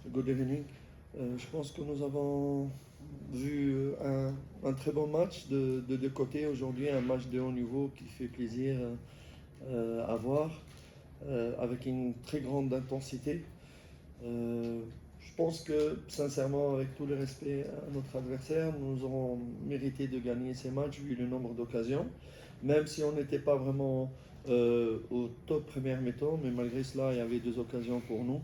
Good evening. Je pense que nous avons vu un très bon match de deux côtés aujourd'hui, un match de haut niveau qui fait plaisir à voir, avec une très grande intensité. Je pense que, sincèrement, avec tout le respect à notre adversaire, nous aurons mérité de gagner ces matchs vu le nombre d'occasions, même si on n'était pas vraiment au top première mi-temps, mais malgré cela, il y avait deux occasions pour nous.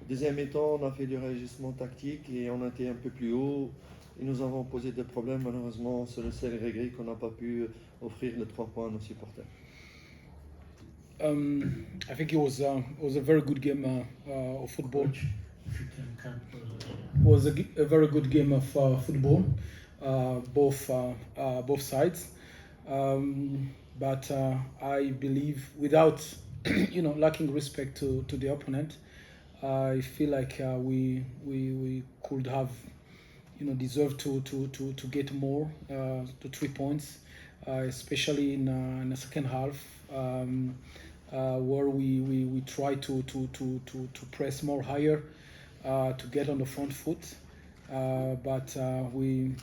Deuxième mi-temps, on a fait du réajustement tactique et on a été un peu plus haut et nous avons posé des problèmes. Malheureusement, c'est le seul regret qu'on n'a pas pu offrir les 3 points à nos supporters. I think it was a very good game of football. Coach, if you can come closer. It was a very good game of football, both sides. But I believe, without lacking respect to the opponent, I feel like we could have deserved to get more, to 3 points, especially in the second half. Where we try to press more higher, to get on the front foot, but we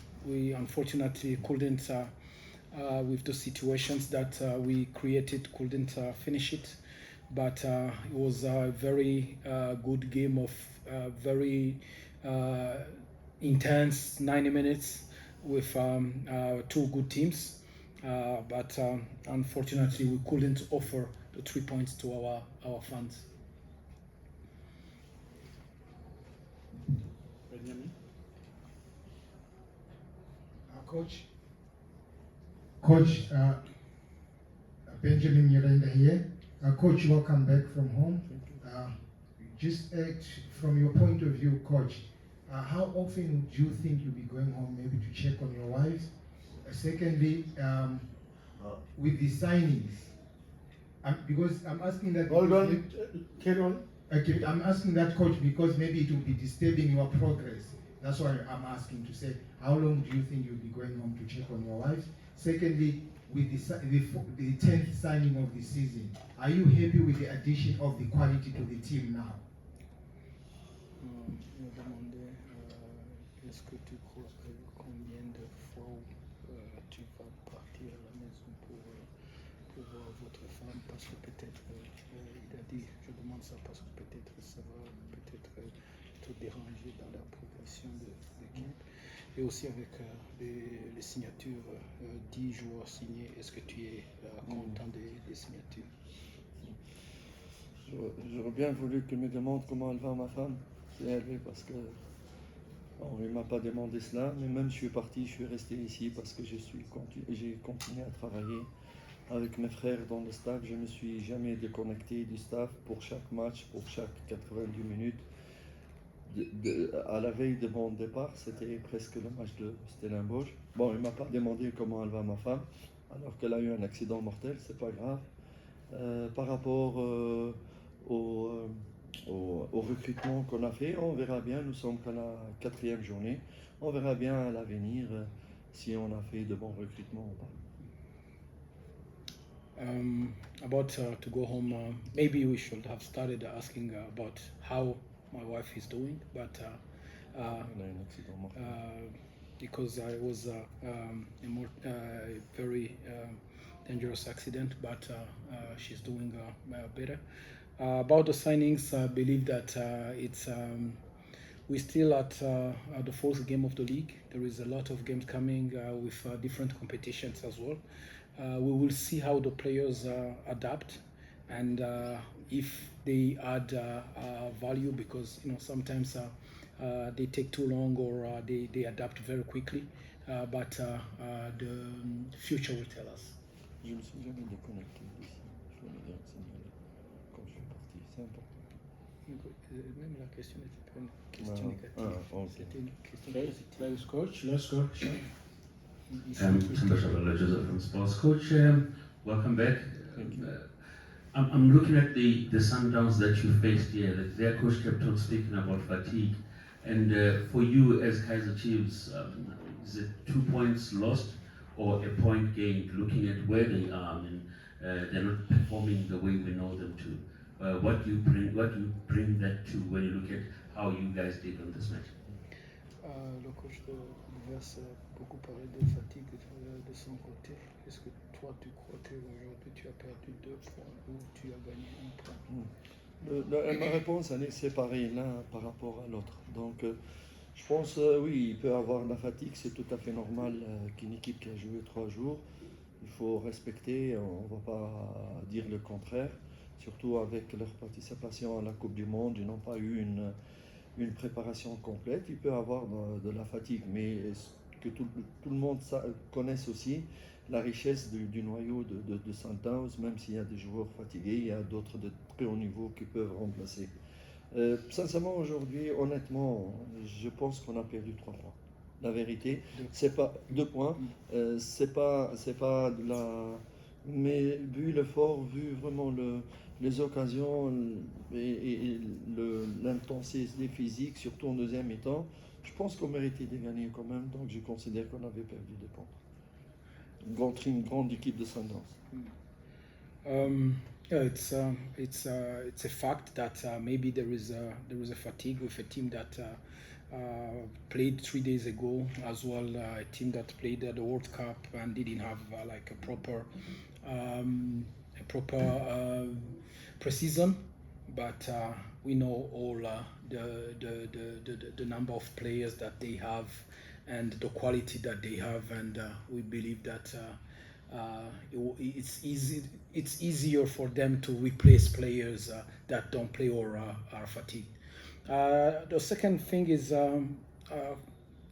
unfortunately couldn't, with the situations that we created, couldn't finish it. But it was a very good game of very intense 90 minutes with two good teams. But unfortunately, we couldn't offer the 3 points to our fans. Benjamin? Coach, Benjamin Yolanda here. Coach, welcome back from home. Just from your point of view, Coach, how often do you think you'll be going home, maybe to check on your wives? Secondly, with the signings, because I'm asking that. Hold on, carry on. Okay, I'm asking that, Coach, because maybe it will be disturbing your progress. That's why I'm asking to say, how long do you think you'll be going home to check on your wives? Secondly, with the 10th signing of the season, are you happy with the addition of the quality to the team now? Est-ce que tu crois que combien de fois tu vas partir à la maison pour voir votre femme, parce que peut-être, il a dit, je demande ça parce que peut-être ça va peut-être te déranger dans la progression de l'équipe. Et aussi avec les signatures, 10 joueurs signés, est-ce que tu es content des signatures? J'aurais bien voulu qu'il me demande comment elle va, ma femme, si elle est, parce que il ne m'a pas demandé cela, mais même je suis parti, je suis resté ici parce que j'ai continué à travailler avec mes frères dans le staff. Je ne me suis jamais déconnecté du staff pour chaque match, pour chaque 90 minutes. À la veille de mon départ, c'était presque le match de Stellenbosch. Bon, il ne m'a pas demandé comment elle va, ma femme, alors qu'elle a eu un accident mortel, c'est pas grave. Par rapport au recrutement qu'on a fait, on verra bien, nous sommes qu'à la 4e journée, on verra bien à l'avenir si on a fait de bons recrutements ou pas. About to go home, maybe we should have started asking about how my wife is doing, but because it was a very dangerous accident, but she's doing better. About the signings, I believe that we're still at the fourth game of the league. There is a lot of games coming with different competitions as well. We will see how the players adapt and if they add value, because sometimes they take too long or they adapt very quickly. But the future will tell us. Je me suis jamais déconnecté d'ici. Je voulais bien signaler quand je suis parti, c'est important. Même la question n'était pas une question négative. Okay. C'était une question Okay, positive. thanks, Coach. Let's go. Timber Joseph from Sports. Coach, welcome back. Thank you. I'm looking at the Sundowns that you faced here. Their coach kept on speaking about fatigue. And for you as Kaizer Chiefs, is it 2 points lost or a point gained, looking at where they are? And they're not performing the way we know them to. What do you bring that to when you look at how you guys did on this match. Le coach de Verse a beaucoup parlé de fatigue de son côté. Est-ce que toi tu crois qu'aujourd'hui tu as perdu 2 points ou tu as gagné 1 point? Ma réponse elle est séparée l'un par rapport à l'autre. Donc je pense oui, il peut avoir de la fatigue, c'est tout à fait normal qu'une équipe qui a joué 3 jours. Il faut respecter, on ne va pas dire le contraire, surtout avec leur participation à la Coupe du Monde, ils n'ont pas eu une préparation complète. Il peut avoir de la fatigue, mais que tout le monde connaisse aussi la richesse du noyau de Sundowns, même s'il y a des joueurs fatigués, il y a d'autres de très haut niveau qui peuvent remplacer. Sincèrement, aujourd'hui, honnêtement, je pense qu'on a perdu 3 points. La vérité, c'est pas 2 points, c'est pas de la. Mais vu l'effort, vu vraiment les occasions et l'intensité physique, surtout en deuxième mi-temps, je pense qu'on méritait de gagner quand même. Donc je considère qu'on avait perdu 2 points. Une grande équipe de Sundowns. Yeah, it's a fact that maybe there is a fatigue with a team that played 3 days ago as well, a team that played the World Cup and didn't have like a proper pre-season, but we know all the number of players that they have and the quality that they have, and we believe that it's easier for them to replace players that don't play or are fatigued. The second thing is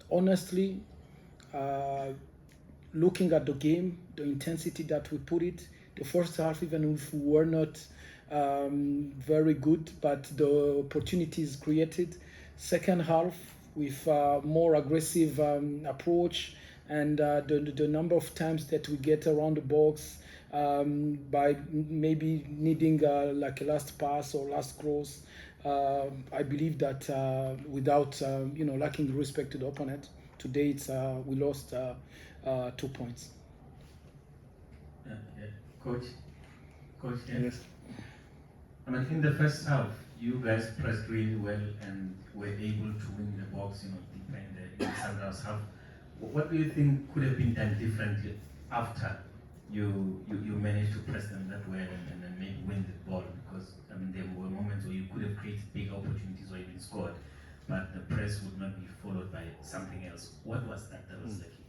honestly looking at the game, the intensity that we put it. The first half, even if we were not very good, but the opportunities created. Second half with more aggressive approach, and the number of times that we get around the box by maybe needing like a last pass or last cross. I believe that without lacking respect to the opponent, today we lost 2 points. Coach, Yes. I mean, in the first half, you guys pressed really well and were able to win the box, deeper in the Sundowns half. What do you think could have been done differently after you managed to press them that well and then maybe win the ball? Because I mean, there were moments where you could have created big opportunities or even scored, but the press would not be followed by something else. What was that was the key?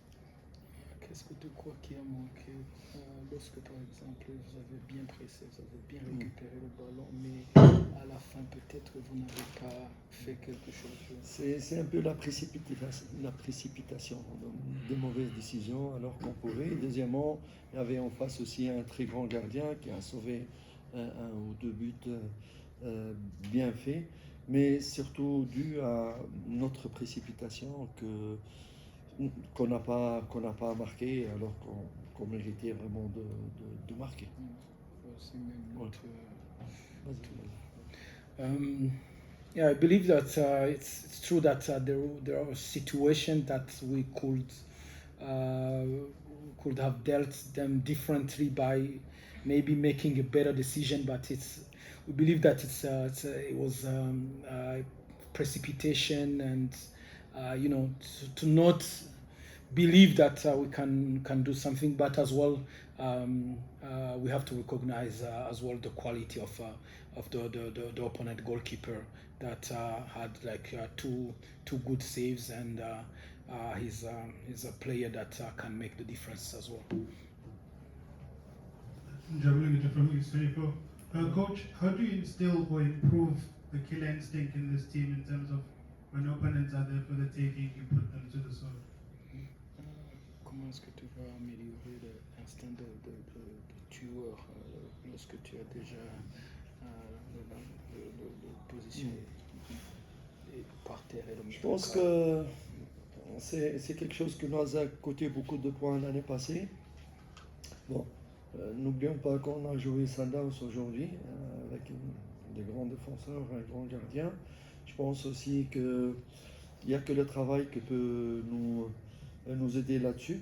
Qu'est-ce que tu crois qui a manqué lorsque, par exemple, vous avez bien pressé, vous avez bien récupéré le ballon, mais à la fin, peut-être, vous n'avez pas fait quelque chose? C'est un peu la précipitation, de mauvaises décisions alors qu'on pouvait. Et deuxièmement, il y avait en face aussi un très grand gardien qui a sauvé 1 ou 2 buts bien faits, mais surtout dû à notre précipitation qu'on n'a pas marqué alors qu'on méritait vraiment de marquer. Yeah, I believe that it's true that there are situations that we could have dealt them differently by maybe making a better decision, but we believe that it was precipitation and to not believe that we can do something, but as well we have to recognize as well the quality of the opponent goalkeeper that had like two good saves, and he's a player that can make the difference as well. From East 24. Coach, how do you instill or improve the killer instinct in this team in terms of when opponents are there for the taking, you put them to the sword? Comment est-ce que tu vas améliorer l'instinct de tueur lorsque tu as déjà le position par terre et le Je pense que c'est quelque chose qui nous a coûté beaucoup de points l'année passée. Bon, n'oublions pas qu'on a joué Sundowns aujourd'hui avec des grands défenseurs, un grand gardien. Je pense aussi qu'il n'y a que le travail qui peut nous aider là-dessus,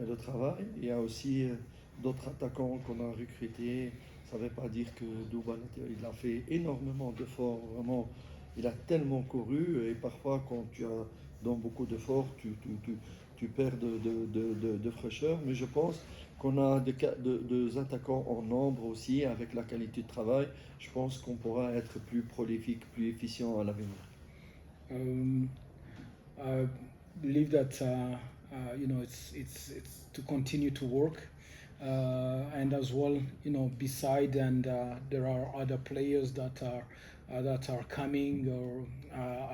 le travail. Il y a aussi d'autres attaquants qu'on a recrutés. Ça ne veut pas dire que Douba il a fait énormément d'efforts vraiment il a tellement couru et parfois quand tu as dans beaucoup d'efforts, tu perds de fraîcheur. Mais je pense qu'on a des attaquants en nombre aussi avec la qualité de travail. Je pense qu'on pourra être plus prolifique, plus efficient à l'avenir. I believe that it's to continue to work, and as well, beside and there are other players that are coming, or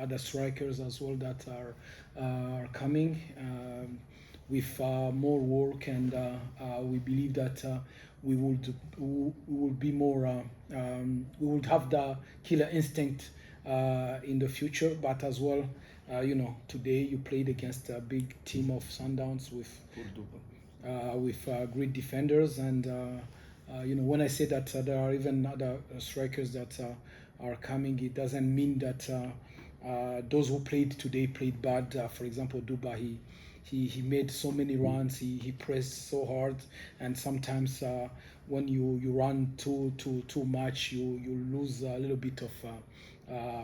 other strikers as well that are coming with more work, and we believe that we will be more we would have the killer instinct in the future, but as well, today you played against a big team of Sundowns with great defenders, and when I say that there are even other strikers that are coming, it doesn't mean that those who played today played bad. For example, Duba, he made so many runs, he pressed so hard, and sometimes when you run too much, you lose a little bit of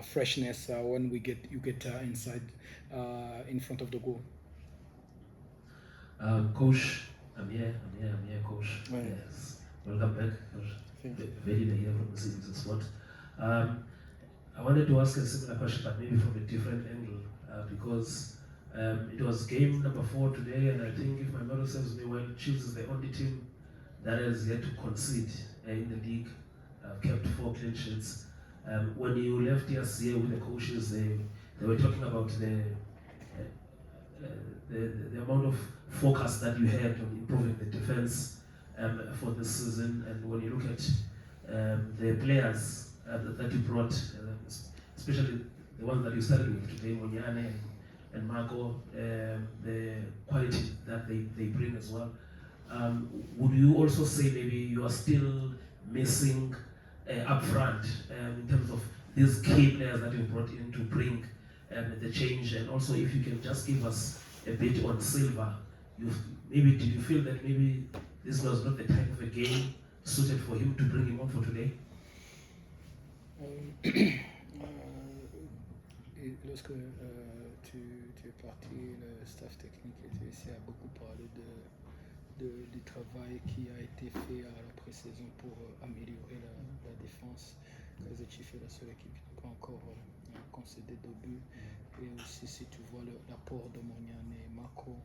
freshness when you get inside in front of the goal. Coach, I'm here, Coach. Right. Yes. Welcome back, Coach. Thank you. Very nice here from the Cities and Sport. I wanted to ask a similar question, but maybe from a different angle, because it was game number 4 today, and I think if my memory serves me well, Chiefs is the only team that has yet to concede in the league, kept 4 clean sheets. When you left yesterday with the coaches, they were talking about the amount of focus that you had on improving the defense for this season, and when you look at the players that you brought, especially the ones that you started with today, Monyane and Mako, the quality that they bring as well. Would you also say maybe you are still missing up front in terms of these key players that you brought in to bring the change? And also, if you can just give us a bit on Silva, did you feel that maybe this was not the type of a game suited for him to bring him on for today? Lorsque tu es parti, le staff technique était ici, a beaucoup parlé du travail qui a été fait à la pré-saison pour améliorer la défense. Kaizer Chiefs est la seule équipe qui n'a pas encore concédé de but. Et aussi, si tu vois l'apport de Monyane et Mako,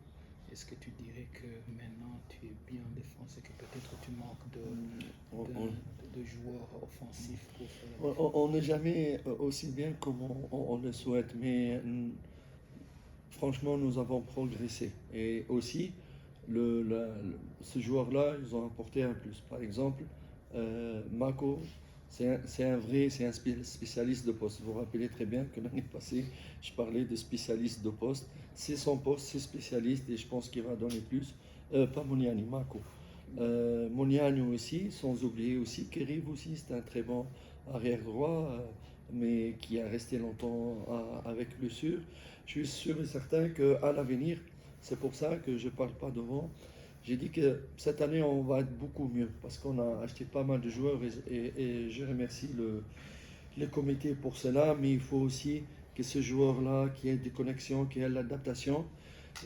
est-ce que tu dirais que maintenant tu es bien en défense et que peut-être tu manques de joueurs offensifs pour faire la défense? On n'est jamais aussi bien comme on le souhaite, mais franchement, nous avons progressé. Et aussi, ce joueur-là, ils ont apporté un plus. Par exemple, Mako, c'est un spécialiste de poste. Vous vous rappelez très bien que l'année passée, je parlais de spécialiste de poste. C'est son poste, c'est spécialiste, et je pense qu'il va donner plus. Pas Moniani, Mako. Moniani aussi, sans oublier aussi Keriv aussi, c'est un très bon arrière droit, mais qui a resté longtemps avec blessure. Je suis sûr et certain qu'à l'avenir, c'est pour ça que je ne parle pas devant. J'ai dit que cette année, on va être beaucoup mieux parce qu'on a acheté pas mal de joueurs et je remercie le comité pour cela, mais il faut aussi que ce joueur-là, qui ait des connexions, qui ait l'adaptation.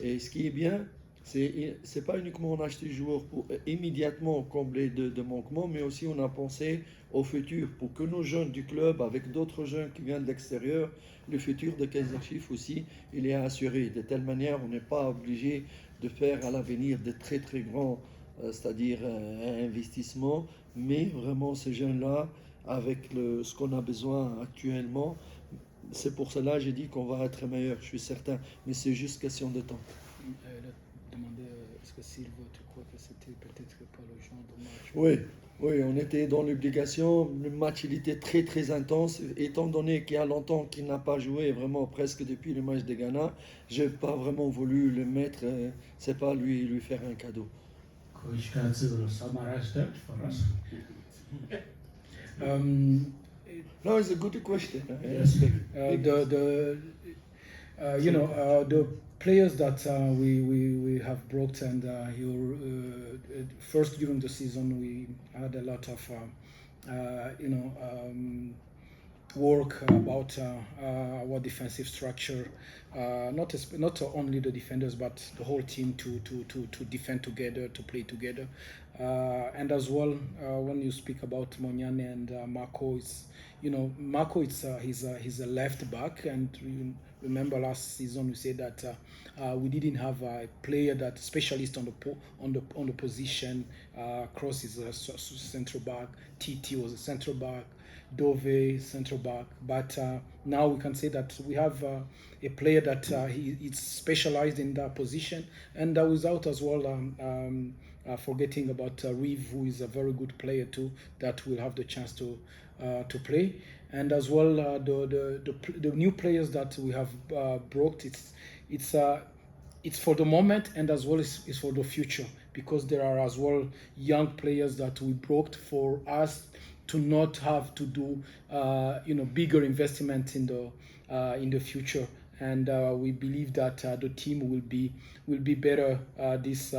Et ce qui est bien, c'est pas uniquement on a acheté des joueurs pour immédiatement combler de manquements, mais aussi on a pensé au futur pour que nos jeunes du club, avec d'autres jeunes qui viennent de l'extérieur, le futur de Kaizer Chiefs aussi, il est assuré. De telle manière, on n'est pas obligé de faire à l'avenir de très très grands, c'est-à-dire investissements, mais vraiment ces jeunes-là, avec ce qu'on a besoin actuellement, c'est pour cela que j'ai dit qu'on va être meilleur, je suis certain, mais c'est juste question de temps. Demander est-ce que Silva, tu crois que c'était peut-être pas le genre de match? Oui, on était dans l'obligation. Le match, il était très très intense. Étant donné qu'il y a longtemps qu'il n'a pas joué, vraiment presque depuis le match de Ghana, je n'ai pas vraiment voulu le mettre. C'est pas lui faire un cadeau. Coach, can you summarize that for us? No, it's a good question. Yes. The players that we have brought, and first during the season we had a lot of work about our defensive structure, not only the defenders but the whole team to defend together, to play together, and as well when you speak about Monyane and Mako, Mako he's a left back, and remember last season we said that we didn't have a player that specialist on the position. Cross is a central back, TT was a central back, Dove central back, but now we can say that we have a player that he's specialized in that position, and without as well forgetting about Reeve, who is a very good player too, that will have the chance to play, and as well the new players that we have brought. It's for the moment, and as well it's for the future, because there are as well young players that we brought for us to not have to do bigger investment in the future, and we believe that the team will be better this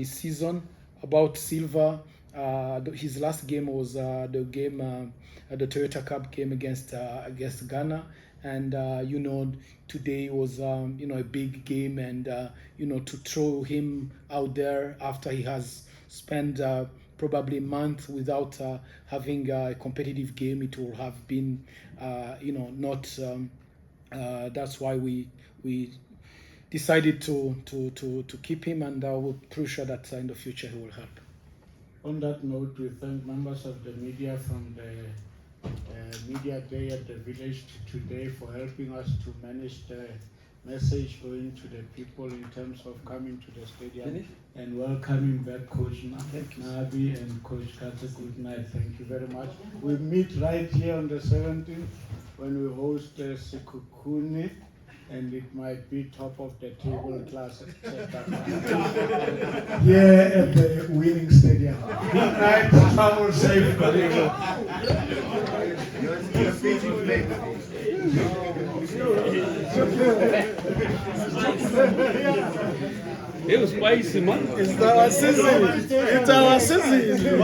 season. About Silva, his last game was the Toyota Cup game against Ghana, and today was a big game, and to throw him out there after he has spent probably a month without having a competitive game, it will have been not. That's why we decided to keep him, and we're pretty sure that in the future he will help. On that note, we thank members of the media from the media day at the village today for helping us to manage the message going to the people in terms of coming to the stadium and welcoming back Coach Nabi and Coach Kaizer. Good night. Thank you very much. We meet right here on the 17th when we host Sikukuni, and it might be top of the table class. Here at the winning stadium. Good night. Travel safe. It was spicy, man. It's our season. It's our season.